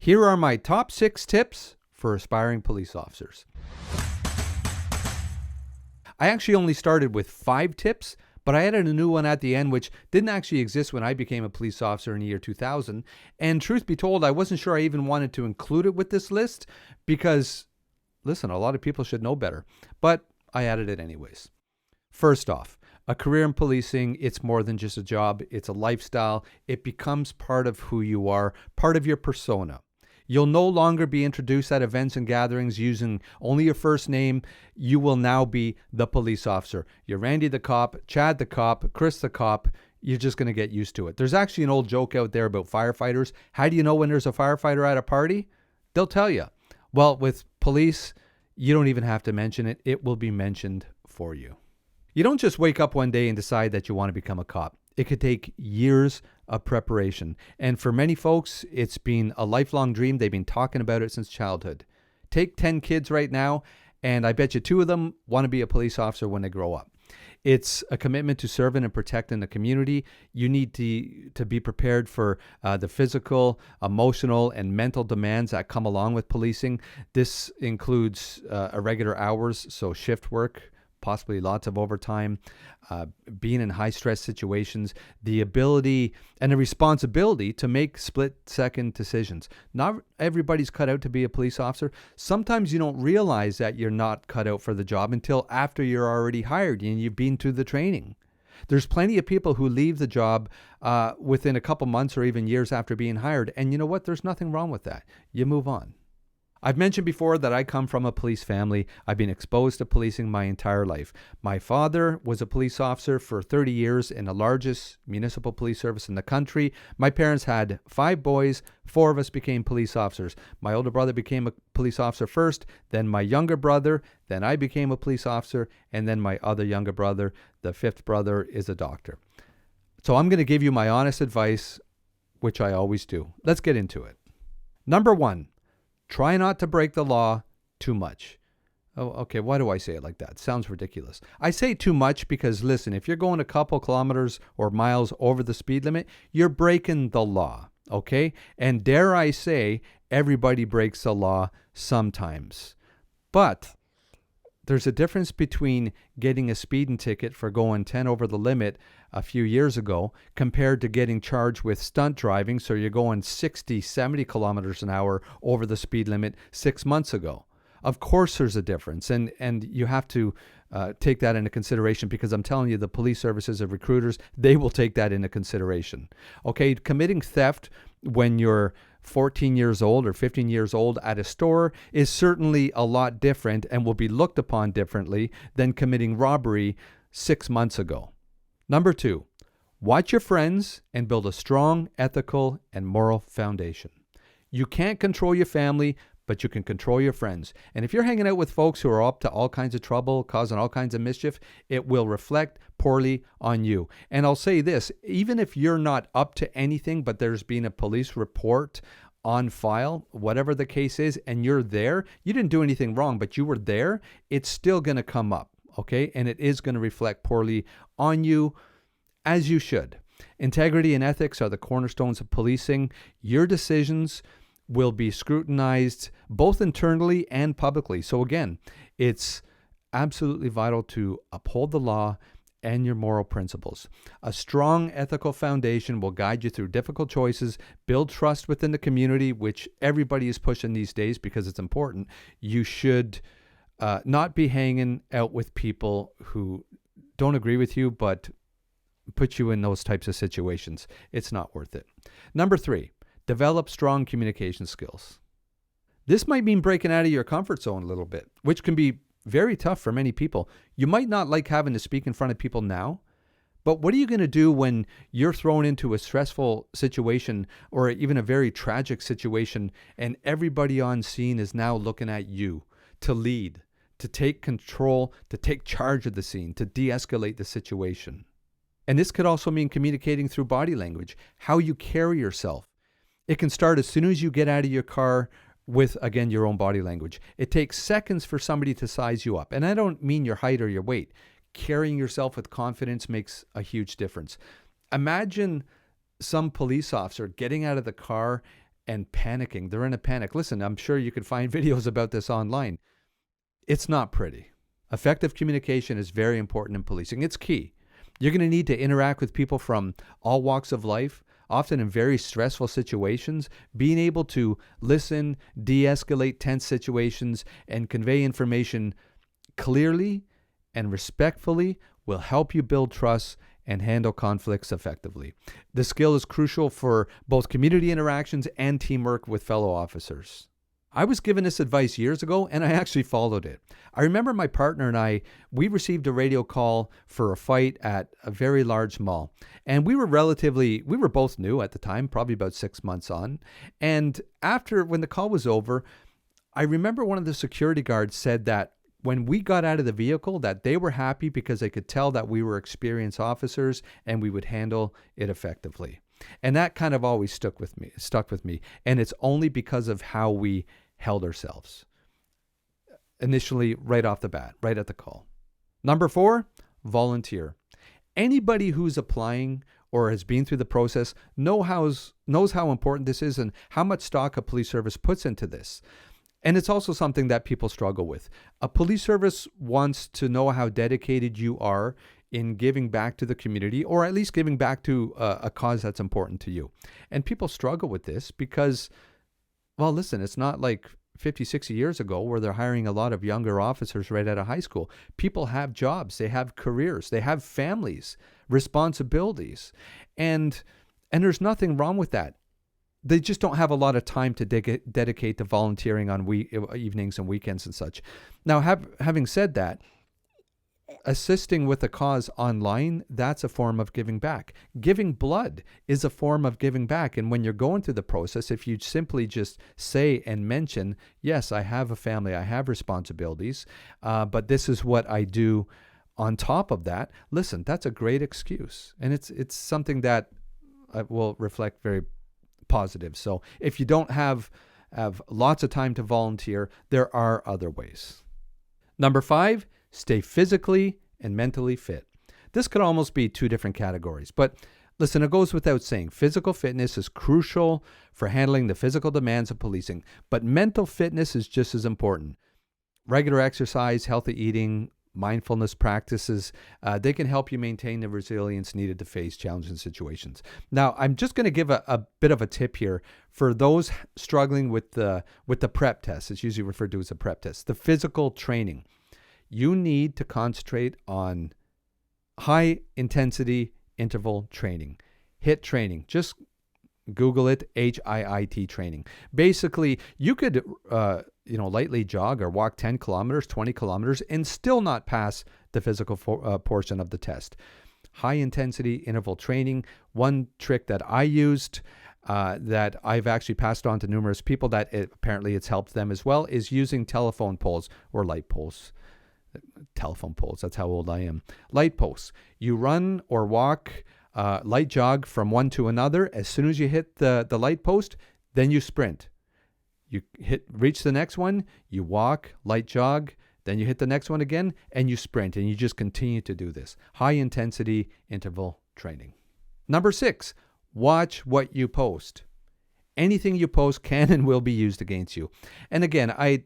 Here are my top 6 tips for aspiring police officers. I actually only started with 5 tips, but I added a new one at the end, which didn't actually exist when I became a police officer in the year 2000. And truth be told, I wasn't sure I even wanted to include it with this list because, listen, a lot of people should know better. But I added it anyways. First off, a career in policing, it's more than just a job. It's a lifestyle. It becomes part of who you are, part of your persona. You'll no longer be introduced at events and gatherings using only your first name. You will now be the police officer. You're Randy the cop, Chad the cop, Chris the cop. You're just going to get used to it. There's actually an old joke out there about firefighters. How do you know when there's a firefighter at a party? They'll tell you. Well, with police, you don't even have to mention it. It will be mentioned for you. You don't just wake up one day and decide that you want to become a cop. It could take years of preparation. And for many folks, it's been a lifelong dream. They've been talking about it since childhood. Take 10 kids right now, and I bet you 2 of them want to be a police officer when they grow up. It's a commitment to serving and protecting the community. You need to be prepared for the physical, emotional, and mental demands that come along with policing. This includes irregular hours, so shift work, possibly lots of overtime, being in high-stress situations, the ability and the responsibility to make split-second decisions. Not everybody's cut out to be a police officer. Sometimes you don't realize that you're not cut out for the job until after you're already hired and you've been through the training. There's plenty of people who leave the job within a couple months or even years after being hired, and you know what? There's nothing wrong with that. You move on. I've mentioned before that I come from a police family. I've been exposed to policing my entire life. My father was a police officer for 30 years in the largest municipal police service in the country. My parents had 5 boys. 4 of us became police officers. My older brother became a police officer first, then my younger brother, then I became a police officer, and then my other younger brother, the 5th brother, is a doctor. So I'm going to give you my honest advice, which I always do. Let's get into it. Number 1. Try not to break the law too much. Oh, okay, why do I say it like that? Sounds ridiculous. I say too much because, listen, if you're going a couple kilometers or miles over the speed limit, you're breaking the law, okay? And dare I say, everybody breaks the law sometimes. But there's a difference between getting a speeding ticket for going 10 over the limit a few years ago compared to getting charged with stunt driving, so you're going 60, 70 kilometers an hour over the speed limit 6 months ago. Of course there's a difference, and you have to take that into consideration because I'm telling you, the police services of recruiters, they will take that into consideration. Okay, committing theft when you're 14 years old or 15 years old at a store is certainly a lot different and will be looked upon differently than committing robbery 6 months ago. Number 2, watch your friends and build a strong ethical and moral foundation. You can't control your family, but you can control your friends. And if you're hanging out with folks who are up to all kinds of trouble, causing all kinds of mischief, it will reflect poorly on you. And I'll say this, even if you're not up to anything, but there's been a police report on file, whatever the case is, and you're there, you didn't do anything wrong, but you were there, it's still going to come up, okay? And it is going to reflect poorly on you, as you should. Integrity and ethics are the cornerstones of policing. Your decisions will be scrutinized both internally and publicly. So again, it's absolutely vital to uphold the law and your moral principles. A strong ethical foundation will guide you through difficult choices, build trust within the community, which everybody is pushing these days because it's important. You should not be hanging out with people who don't agree with you, but put you in those types of situations. It's not worth it. Number 3, develop strong communication skills. This might mean breaking out of your comfort zone a little bit, which can be very tough for many people. You might not like having to speak in front of people now, but what are you going to do when you're thrown into a stressful situation or even a very tragic situation and everybody on scene is now looking at you to lead, to take control, to take charge of the scene, to de-escalate the situation? And this could also mean communicating through body language, how you carry yourself. It can start as soon as you get out of your car with, again, your own body language. It takes seconds for somebody to size you up. And I don't mean your height or your weight. Carrying yourself with confidence makes a huge difference. Imagine some police officer getting out of the car and panicking. They're in a panic. Listen, I'm sure you could find videos about this online. It's not pretty. Effective communication is very important in policing. It's key. You're going to need to interact with people from all walks of life, often in very stressful situations. Being able to listen, de-escalate tense situations, and convey information clearly and respectfully will help you build trust and handle conflicts effectively. The skill is crucial for both community interactions and teamwork with fellow officers. I was given this advice years ago, and I actually followed it. I remember my partner and we received a radio call for a fight at a very large mall. And we were both new at the time, probably about 6 months on. And when the call was over, I remember one of the security guards said that when we got out of the vehicle, that they were happy because they could tell that we were experienced officers and we would handle it effectively. And that kind of always stuck with me. And it's only because of how we held ourselves initially, right off the bat, right at the call. Number 4, volunteer. Anybody who's applying or has been through the process knows how important this is and how much stock a police service puts into this. And it's also something that people struggle with. A police service wants to know how dedicated you are in giving back to the community, or at least giving back to a cause that's important to you. And people struggle with this because, well, listen, it's not like 50, 60 years ago where they're hiring a lot of younger officers right out of high school. People have jobs, they have careers, they have families, responsibilities. And there's nothing wrong with that. They just don't have a lot of time to dedicate to volunteering on evenings and weekends and such. Now, having said that, assisting with a cause online, that's a form of giving back. Giving blood is a form of giving back. And when you're going through the process, if you simply just say and mention, yes, I have a family, I have responsibilities, but this is what I do on top of that, listen, that's a great excuse. And it's something that will reflect very positive. So if you don't have lots of time to volunteer, there are other ways. Number 5, stay physically and mentally fit. This could almost be 2 different categories, but listen, it goes without saying, physical fitness is crucial for handling the physical demands of policing, but mental fitness is just as important. Regular exercise, healthy eating, mindfulness practices, they can help you maintain the resilience needed to face challenging situations. Now, I'm just going to give a bit of a tip here for those struggling with the prep test. It's usually referred to as a prep test, the physical training. You need to concentrate on high intensity interval training, HIIT training. Just Google it, HIIT training. Basically, you could lightly jog or walk 10 kilometers, 20 kilometers, and still not pass the physical portion of the test. High intensity interval training. One trick that I used that I've actually passed on to numerous people that apparently it's helped them as well is using telephone poles or light poles. Telephone poles, that's how old I am. Light posts. You run or walk, light jog from one to another. As soon as you hit the light post, then you sprint. You reach the next one, you walk, light jog, then you hit the next one again, and you sprint, and you just continue to do this. High intensity interval training. Number 6, watch what you post. Anything you post can and will be used against you. And again, I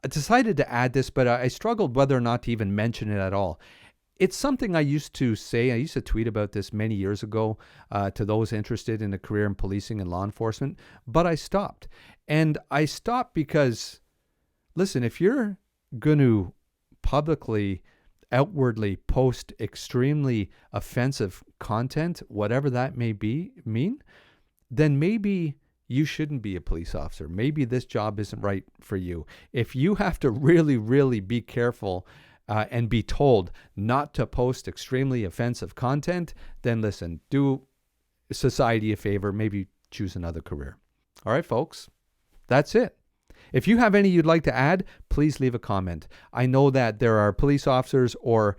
decided to add this, but I struggled whether or not to even mention it at all. It's something I used to say. I used to tweet about this many years ago to those interested in a career in policing and law enforcement, but I stopped. And I stopped because, listen, if you're going to publicly, outwardly post extremely offensive content, whatever that may mean, then maybe you shouldn't be a police officer. Maybe this job isn't right for you. If you have to really, really be careful and be told not to post extremely offensive content, then listen, do society a favor, maybe choose another career. All right, folks, that's it. If you have any you'd like to add, please leave a comment. I know that there are police officers or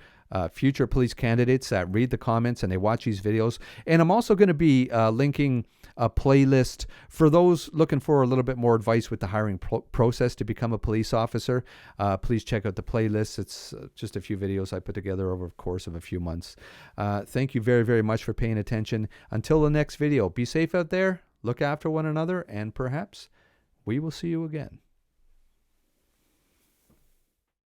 future police candidates that read the comments and they watch these videos. And I'm also going to be linking a playlist for those looking for a little bit more advice with the hiring process to become a police officer. Please check out the playlist. It's just a few videos I put together over the course of a few months. Thank you very, very much for paying attention. Until the next video, be safe out there. look after one another, and perhaps we will see you again.